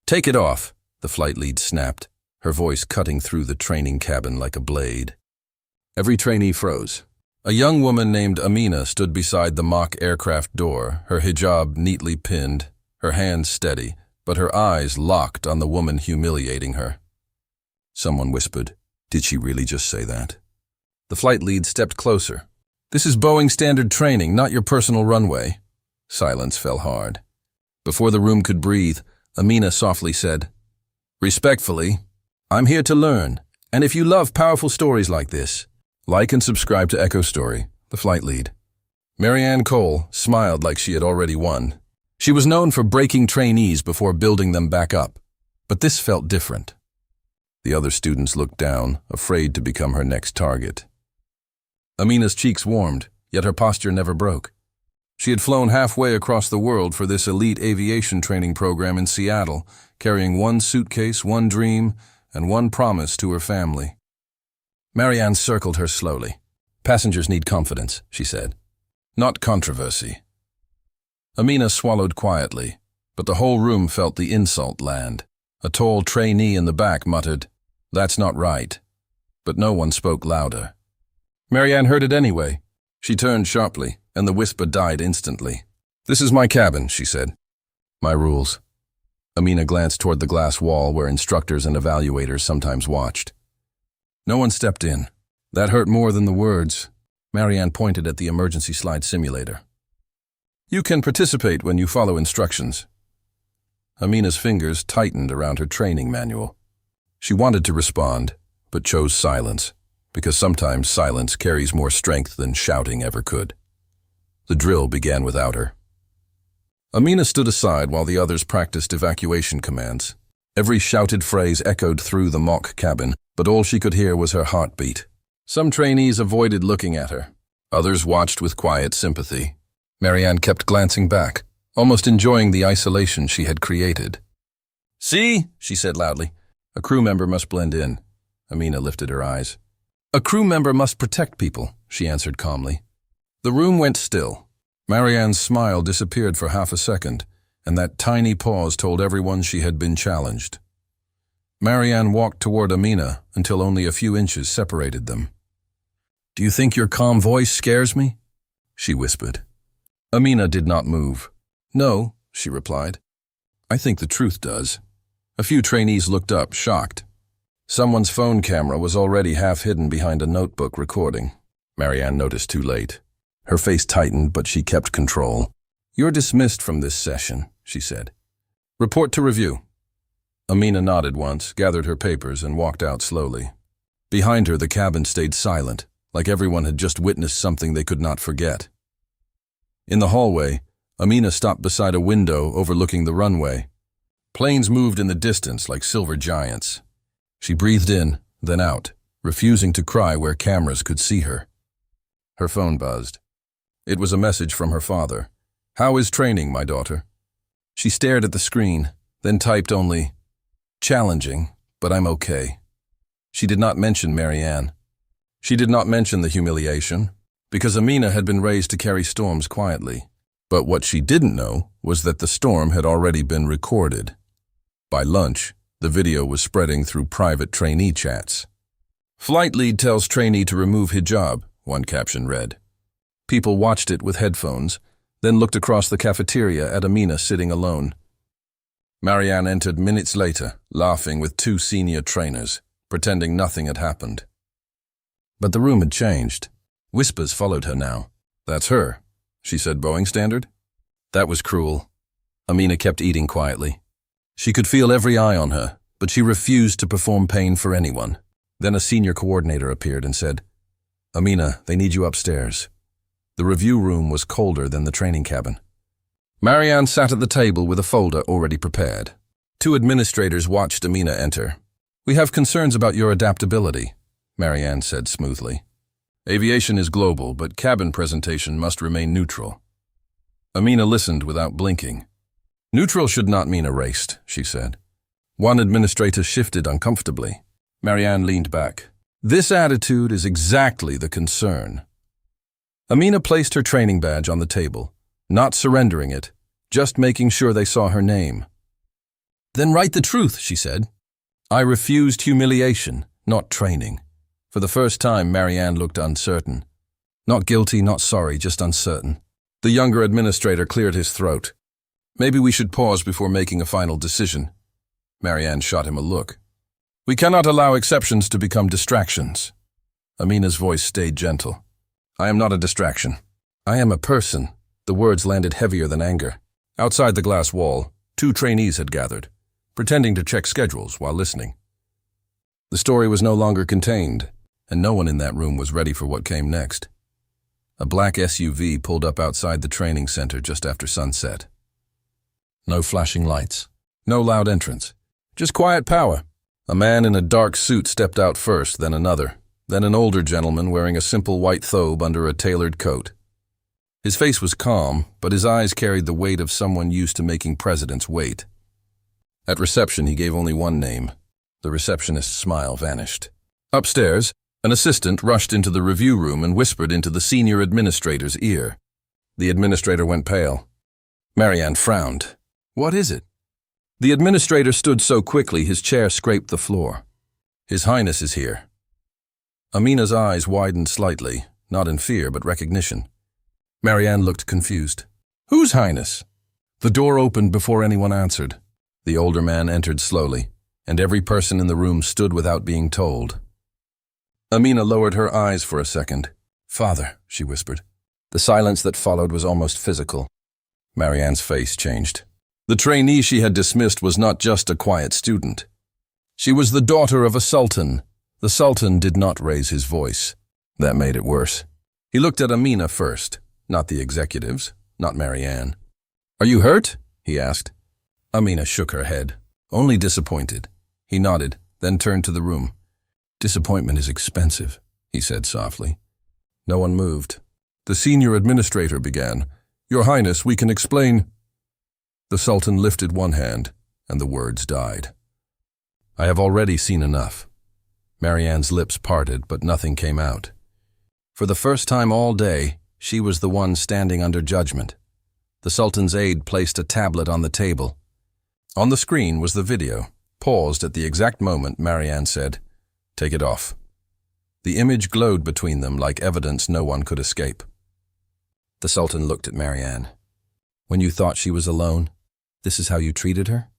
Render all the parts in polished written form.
"Take it off," the flight lead snapped, her voice cutting through the training cabin like a blade. Every trainee froze. A young woman named Amina stood beside the mock aircraft door, her hijab neatly pinned, her hands steady, but her eyes locked on the woman humiliating her. Someone whispered, "Did she really just say that?" The flight lead stepped closer. "This is Boeing standard training, not your personal runway." Silence fell hard. Before the room could breathe, Amina softly said, "Respectfully, I'm here to learn, and if you love powerful stories like this, like and subscribe to EchoStory," the flight lead. Marianne Cole smiled like she had already won. She was known for breaking trainees before building them back up, but this felt different. The other students looked down, afraid to become her next target. Amina's cheeks warmed, yet her posture never broke. She had flown halfway across the world for this elite aviation training program in Seattle, carrying one suitcase, one dream, and one promise to her family. Marianne circled her slowly. "Passengers need confidence," she said. "Not controversy." Amina swallowed quietly, but the whole room felt the insult land. A tall trainee in the back muttered, "That's not right." But no one spoke louder. Marianne heard it anyway. She turned sharply, and the whisper died instantly. "This is my cabin," she said. "My rules." Amina glanced toward the glass wall where instructors and evaluators sometimes watched. No one stepped in. That hurt more than the words. Marianne pointed at the emergency slide simulator. "You can participate when you follow instructions." Amina's fingers tightened around her training manual. She wanted to respond, but chose silence, because sometimes silence carries more strength than shouting ever could. The drill began without her. Amina stood aside while the others practiced evacuation commands. Every shouted phrase echoed through the mock cabin, but all she could hear was her heartbeat. Some trainees avoided looking at her. Others watched with quiet sympathy. Marianne kept glancing back, almost enjoying the isolation she had created. "See," she said loudly. "A crew member must blend in." Amina lifted her eyes. "A crew member must protect people," she answered calmly. The room went still. Marianne's smile disappeared for half a second, and that tiny pause told everyone she had been challenged. Marianne walked toward Amina until only a few inches separated them. "Do you think your calm voice scares me?" she whispered. Amina did not move. "No," she replied. "I think the truth does." A few trainees looked up, shocked. Someone's phone camera was already half hidden behind a notebook recording. Marianne noticed too late. Her face tightened, but she kept control. "You're dismissed from this session," she said. "Report to review." Amina nodded once, gathered her papers, and walked out slowly. Behind her, the cabin stayed silent, like everyone had just witnessed something they could not forget. In the hallway, Amina stopped beside a window overlooking the runway. Planes moved in the distance like silver giants. She breathed in, then out, refusing to cry where cameras could see her. Her phone buzzed. It was a message from her father. "How is training, my daughter?" She stared at the screen, then typed only, "Challenging, but I'm okay." She did not mention Marianne. She did not mention the humiliation, because Amina had been raised to carry storms quietly. But what she didn't know was that the storm had already been recorded. By lunch, the video was spreading through private trainee chats. "Flight lead tells trainee to remove hijab," one caption read. People watched it with headphones, then looked across the cafeteria at Amina sitting alone. Marianne entered minutes later, laughing with two senior trainers, pretending nothing had happened. But the room had changed. Whispers followed her now. "That's her," she said. "Boeing standard?" That was cruel. Amina kept eating quietly. She could feel every eye on her, but she refused to perform pain for anyone. Then a senior coordinator appeared and said, "Amina, they need you upstairs." The review room was colder than the training cabin. Marianne sat at the table with a folder already prepared. Two administrators watched Amina enter. "We have concerns about your adaptability," Marianne said smoothly. "Aviation is global, but cabin presentation must remain neutral." Amina listened without blinking. "Neutral should not mean erased," she said. One administrator shifted uncomfortably. Marianne leaned back. "This attitude is exactly the concern." Amina placed her training badge on the table, not surrendering it, just making sure they saw her name. Then write the truth, she said. I refused humiliation, not training. For the first time, Marianne looked uncertain. Not guilty, not sorry, just uncertain. The younger administrator cleared his throat. Maybe we should pause before making a final decision. Marianne shot him a look. We cannot allow exceptions to become distractions. Amina's voice stayed gentle. I am not a distraction. I am a person. The words landed heavier than anger. Outside the glass wall, 2 trainees had gathered, pretending to check schedules while listening. The story was no longer contained, and no one in that room was ready for what came next. A black SUV pulled up outside the training center just after sunset. No flashing lights, no loud entrance, just quiet power. A man in a dark suit stepped out first, then another, then an older gentleman wearing a simple white thobe under a tailored coat. His face was calm, but his eyes carried the weight of someone used to making presidents wait. At reception, he gave only one name. The receptionist's smile vanished. Upstairs, an assistant rushed into the review room and whispered into the senior administrator's ear. The administrator went pale. Marianne frowned. What is it? The administrator stood so quickly his chair scraped the floor. His Highness is here. Amina's eyes widened slightly, not in fear but recognition. Marianne looked confused. Whose Highness? The door opened before anyone answered. The older man entered slowly, and every person in the room stood without being told. Amina lowered her eyes for a second. Father, she whispered. The silence that followed was almost physical. Marianne's face changed. The trainee she had dismissed was not just a quiet student. She was the daughter of a sultan. The sultan did not raise his voice. That made it worse. He looked at Amina first, not the executives, not Marianne. Are you hurt? He asked. Amina shook her head, only disappointed. He nodded, then turned to the room. Disappointment is expensive, he said softly. No one moved. The senior administrator began. Your Highness, we can explain. The Sultan lifted one hand, and the words died. I have already seen enough. Marianne's lips parted, but nothing came out. For the first time all day, she was the one standing under judgment. The Sultan's aide placed a tablet on the table. On the screen was the video, paused at the exact moment Marianne said, Take it off. The image glowed between them like evidence no one could escape. The Sultan looked at Marianne. When you thought she was alone, this is how you treated her?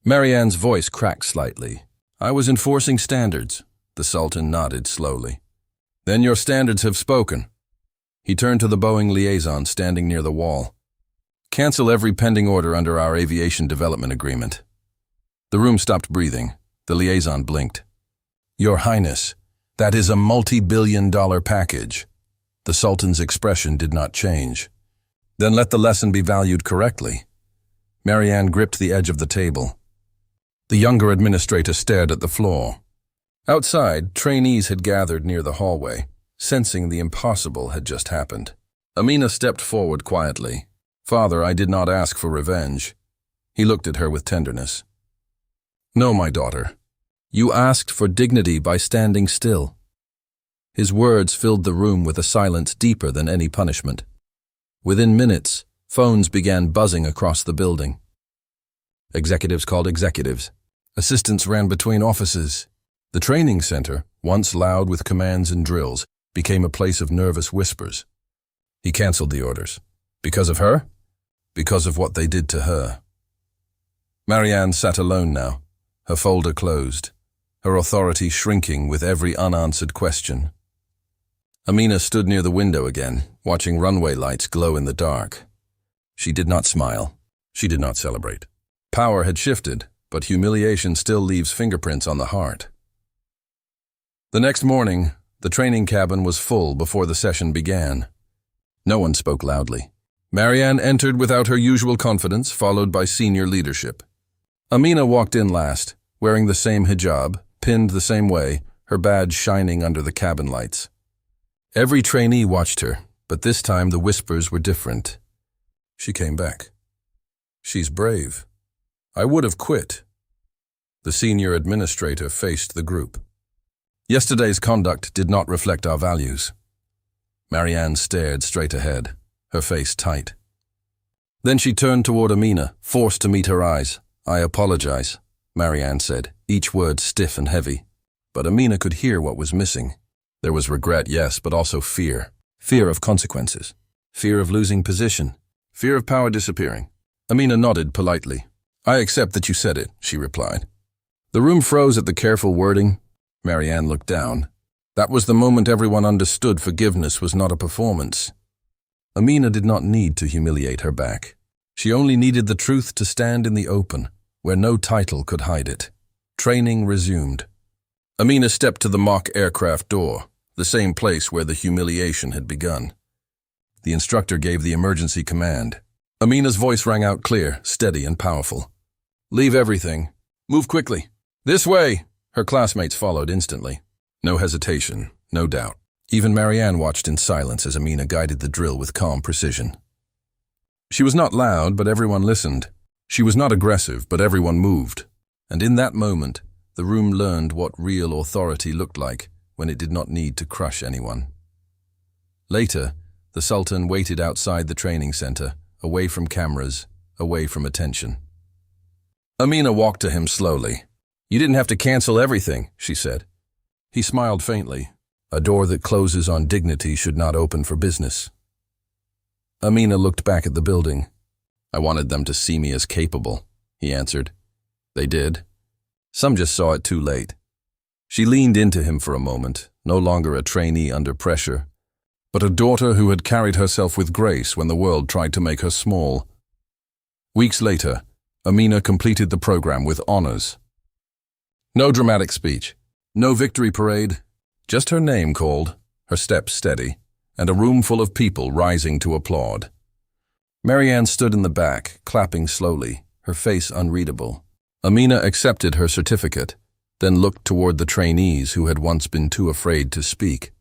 Marianne's voice cracked slightly. I was enforcing standards. The Sultan nodded slowly. Then your standards have spoken. He turned to the Boeing liaison standing near the wall. Cancel every pending order under our aviation development agreement. The room stopped breathing. The liaison blinked. Your Highness, that is a multi-billion-dollar package. The Sultan's expression did not change. Then let the lesson be valued correctly. Marianne gripped the edge of the table. The younger administrator stared at the floor. Outside, trainees had gathered near the hallway, sensing the impossible had just happened. Amina stepped forward quietly. Father, I did not ask for revenge. He looked at her with tenderness. No, my daughter. You asked for dignity by standing still. His words filled the room with a silence deeper than any punishment. Within minutes, phones began buzzing across the building. Executives called executives. Assistants ran between offices. The training center, once loud with commands and drills, became a place of nervous whispers. He canceled the orders. Because of her? Because of what they did to her. Marianne sat alone now, her folder closed, her authority shrinking with every unanswered question. Amina stood near the window again, watching runway lights glow in the dark. She did not smile. She did not celebrate. Power had shifted, but humiliation still leaves fingerprints on the heart. The next morning, the training cabin was full before the session began. No one spoke loudly. Marianne entered without her usual confidence, followed by senior leadership. Amina walked in last, wearing the same hijab, pinned the same way, her badge shining under the cabin lights. Every trainee watched her, but this time the whispers were different. She came back. She's brave. I would have quit. The senior administrator faced the group. Yesterday's conduct did not reflect our values. Marianne stared straight ahead, her face tight. Then she turned toward Amina, forced to meet her eyes. I apologize, Marianne said, each word stiff and heavy. But Amina could hear what was missing. There was regret, yes, but also fear. Fear of consequences. Fear of losing position. Fear of power disappearing. Amina nodded politely. I accept that you said it, she replied. The room froze at the careful wording. Marianne looked down. That was the moment everyone understood forgiveness was not a performance. Amina did not need to humiliate her back. She only needed the truth to stand in the open, where no title could hide it. Training resumed. Amina stepped to the mock aircraft door, the same place where the humiliation had begun. The instructor gave the emergency command. Amina's voice rang out clear, steady, and powerful. Leave everything. Move quickly. This way! Her classmates followed instantly. No hesitation, no doubt. Even Marianne watched in silence as Amina guided the drill with calm precision. She was not loud, but everyone listened. She was not aggressive, but everyone moved. And in that moment, the room learned what real authority looked like when it did not need to crush anyone. Later, the Sultan waited outside the training center, away from cameras, away from attention. Amina walked to him slowly. You didn't have to cancel everything, she said. He smiled faintly. A door that closes on dignity should not open for business. Amina looked back at the building. I wanted them to see me as capable, he answered. They did. Some just saw it too late. She leaned into him for a moment, no longer a trainee under pressure, but a daughter who had carried herself with grace when the world tried to make her small. Weeks later, Amina completed the program with honors. No dramatic speech, no victory parade, just her name called, her steps steady, and a room full of people rising to applaud. Marianne stood in the back, clapping slowly, her face unreadable. Amina accepted her certificate, then looked toward the trainees who had once been too afraid to speak.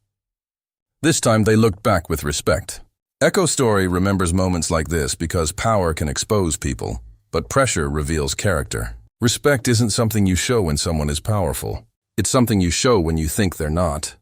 This time they looked back with respect. EchoStory remembers moments like this because power can expose people, but pressure reveals character. Respect isn't something you show when someone is powerful. It's something you show when you think they're not.